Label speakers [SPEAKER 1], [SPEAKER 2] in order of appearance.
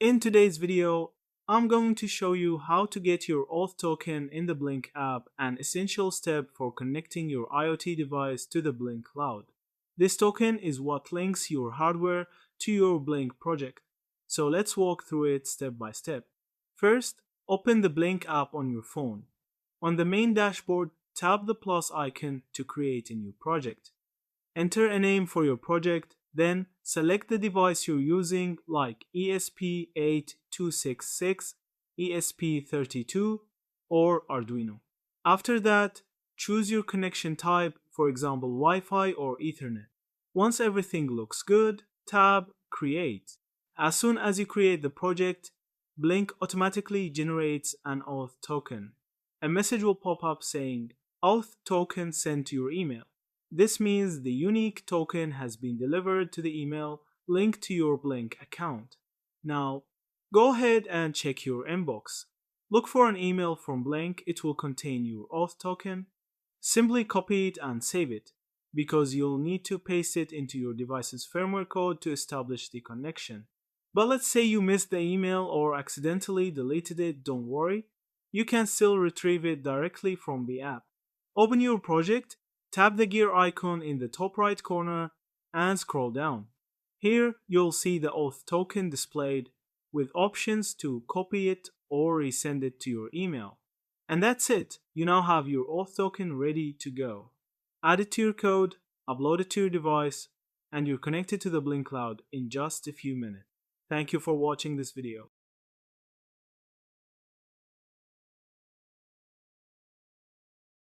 [SPEAKER 1] In today's video, I'm going to show you how to get your Auth token in the Blynk app, an essential step for connecting your IoT device to the Blynk cloud. This token is what links your hardware to your Blynk project. So let's walk through it step by step. First, open the Blynk app on your phone. On the main dashboard, tap the plus icon to create a new project. Enter a name for your project, then select the device you're using like ESP8266, ESP32, or Arduino. After that, choose your connection type, for example Wi-Fi or Ethernet. Once everything looks good, tab Create. As soon as you create the project, Blynk automatically generates an Auth token. A message will pop up saying, Auth token sent to your email. This means the unique token has been delivered to the email linked to your Blynk account. Now, go ahead and check your inbox. Look for an email from Blynk. It will contain your Auth token. Simply copy it and save it, because you'll need to paste it into your device's firmware code to establish the connection. But let's say you missed the email or accidentally deleted it, don't worry. You can still retrieve it directly from the app. Open your project, tap the gear icon in the top right corner, and scroll down. Here you'll see the Auth token displayed with options to copy it or resend it to your email. And that's it. You now have your Auth token ready to go. Add it to your code, upload it to your device, and you're connected to the Blynk cloud in just a few minutes. Thank you for watching this video.